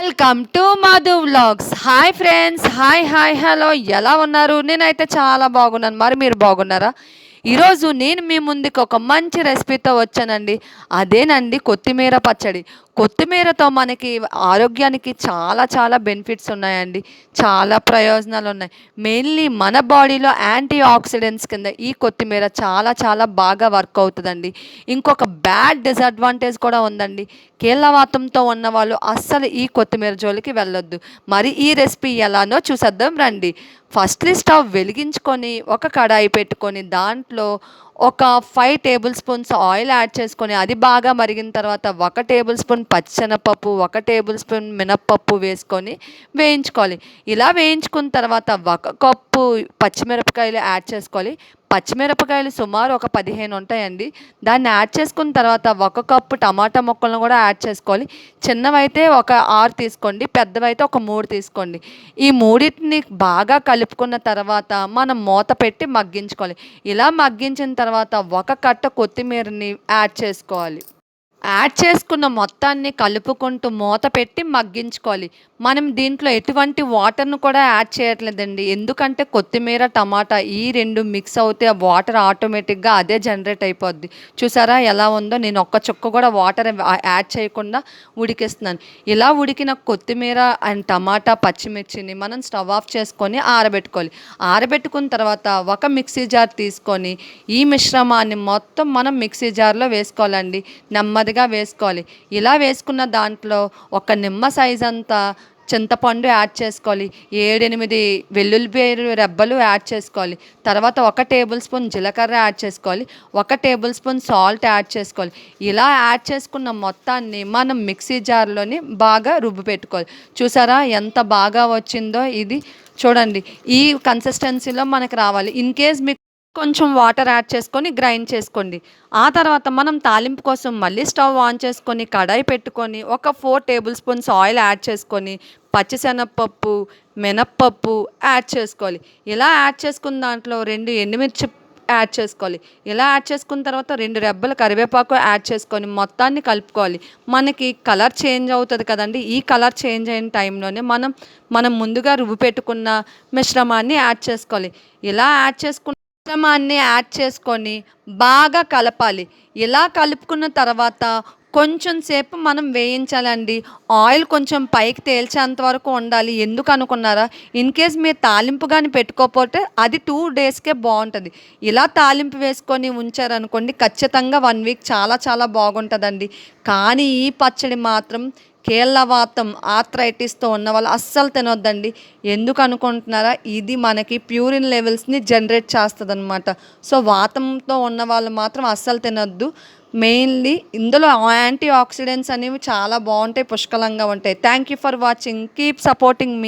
Welcome to Madhu vlogs. Hi friends, hi hello, ఎలా ఉన్నారు? నేనైతే చాలా బాగున్నాను. మరి మీరు బాగున్నారా? ఈరోజు నేను మీ ముందుకు ఒక మంచి రెసిపీతో వచ్చానండి. అదేనండి కొత్తిమీర పచ్చడి. కొత్తిమీరతో మనకి ఆరోగ్యానికి చాలా చాలా బెనిఫిట్స్ ఉన్నాయండి. చాలా ప్రయోజనాలు ఉన్నాయి. మెయిన్లీ మన బాడీలో యాంటీ ఆక్సిడెంట్స్ కింద ఈ కొత్తిమీర చాలా చాలా బాగా వర్క్ అవుతుందండి. ఇంకొక బ్యాడ్ డిసడ్వాంటేజ్ కూడా ఉందండి. కీళ్ళవాతంతో ఉన్నవాళ్ళు అస్సలు ఈ కొత్తిమీర జోలికి వెళ్ళొద్దు. మరి ఈ రెసిపీ ఎలానో చూసేద్దాం రండి. ఫస్ట్లీ స్టవ్ వెలిగించుకొని ఒక కడాయి పెట్టుకొని దాంట్లో ఒక 5 టేబుల్ స్పూన్స్ ఆయిల్ యాడ్ చేసుకొని అది బాగా మరిగిన తర్వాత 1 టేబుల్ స్పూన్ పచ్చెనపప్పు, 1 టేబుల్ స్పూన్ మినప్పప్పు వేసుకొని వేయించుకోవాలి. ఇలా వేయించుకున్న తర్వాత 1 కప్పు పచ్చిమిరపకాయలు యాడ్ చేసుకోవాలి. పచ్చిమిరపకాయలు సుమారు ఒక 15 ఉంటాయండి. దాన్ని యాడ్ చేసుకున్న తర్వాత 1 కప్పు టమాటా ముక్కలను కూడా యాడ్ చేసుకోవాలి. చిన్నవైతే ఒక 6 తీసుకోండి, పెద్దవైతే ఒక 3 తీసుకోండి. ఈ మూడింటిని బాగా కలుపుకున్న తర్వాత మనం మూత పెట్టి మగ్గించుకోవాలి. ఇలా మగ్గించిన తర్వాత 1 కట్ట కొత్తిమీరని యాడ్ చేసుకోవాలి. యాడ్ చేసుకున్న మొత్తాన్ని కలుపుకుంటూ మూత పెట్టి మగ్గించుకోవాలి. మనం దీంట్లో ఎటువంటి వాటర్ను కూడా యాడ్ చేయట్లేదండి. ఎందుకంటే కొత్తిమీర, టమాటా ఈ 2 మిక్స్ అవుతే ఆ వాటర్ ఆటోమేటిక్గా అదే జనరేట్ అయిపోద్ది. చూసారా ఎలా ఉందో? నేను ఒక్క చుక్క కూడా వాటర్ యాడ్ చేయకుండా ఉడికిస్తున్నాను. ఇలా ఉడికిన కొత్తిమీర అండ్ టమాటా, పచ్చిమిర్చిని మనం స్టవ్ ఆఫ్ చేసుకొని ఆరబెట్టుకోవాలి. ఆరబెట్టుకున్న తర్వాత ఒక మిక్సీ జార్ తీసుకొని ఈ మిశ్రమాన్ని మొత్తం మనం మిక్సీ జార్లో వేసుకోవాలండి. నెమ్మదిగా వేసుకోవాలి. ఇలా వేసుకున్న దాంట్లో ఒక నిమ్మ సైజ్ అంతా చింతపండు యాడ్ చేసుకోవాలి. 7-8 వెల్లుల్లిపాయలు రెబ్బలు యాడ్ చేసుకోవాలి. తర్వాత 1 టేబుల్ స్పూన్ జీలకర్ర యాడ్ చేసుకోవాలి. 1 టేబుల్ స్పూన్ సాల్ట్ యాడ్ చేసుకోవాలి. ఇలా యాడ్ చేసుకున్న మొత్తాన్ని మనం మిక్సీ జార్లోని బాగా రుబ్బు పెట్టుకోవాలి. చూసారా ఎంత బాగా వచ్చిందో? ఇది చూడండి, ఈ కన్సిస్టెన్సీలో మనకు రావాలి. ఇన్ కేస్ మీకు కొంచెం వాటర్ యాడ్ చేసుకొని గ్రైండ్ చేసుకోండి. ఆ తర్వాత మనం తాలింపు కోసం మళ్ళీ స్టవ్ ఆన్ చేసుకొని కడాయి పెట్టుకొని ఒక 4 టేబుల్ స్పూన్స్ ఆయిల్ యాడ్ చేసుకొని పచ్చిశనగపప్పు, మినప్పప్పు యాడ్ చేసుకోవాలి. ఇలా యాడ్ చేసుకున్న దాంట్లో 2 ఎండుమిర్చి యాడ్ చేసుకోవాలి. ఇలా యాడ్ చేసుకున్న తర్వాత 2 రెబ్బల కరివేపాకు యాడ్ చేసుకొని మొత్తాన్ని కలుపుకోవాలి. మనకి కలర్ చేంజ్ అవుతుంది కదండి. ఈ కలర్ చేంజ్ అయిన టైంలోనే మనం ముందుగా రుబ్బు పెట్టుకున్న మిశ్రమాన్ని యాడ్ చేసుకోవాలి. ఇలా మిశ్రమాన్ని యాడ్ చేసుకొని బాగా కలపాలి. ఇలా కలుపుకున్న తర్వాత కొంచెం సేపు మనం వేయించాలండి. ఆయిల్ కొంచెం పైకి తేల్చేంత వరకు ఉండాలి. ఎందుకు అనుకున్నారా? ఇన్ కేస్ మీరు తాలింపు కానీ పెట్టుకోకపోతే అది 2 డేస్కే బాగుంటుంది. ఇలా తాలింపు వేసుకొని ఉంచారనుకోండి ఖచ్చితంగా 1 వీక్ చాలా చాలా బాగుంటుందండి. కానీ ఈ పచ్చడి మాత్రం కీళ్ళవాతం, ఆర్థరైటిస్తో ఉన్న వాళ్ళు అస్సలు తినొద్దండి. ఎందుకు అనుకుంటున్నారా? ఇది మనకి ప్యూరిన్ లెవెల్స్ని జనరేట్ చేస్తుంది అనమాట. సో వాతంతో ఉన్న వాళ్ళు మాత్రం అస్సలు తినొద్దు. మెయిన్లీ ఇందులో యాంటీ ఆక్సిడెంట్స్ అనేవి చాలా బాగుంటాయి, పుష్కలంగా ఉంటాయి. Thank you for watching. Keep supporting me.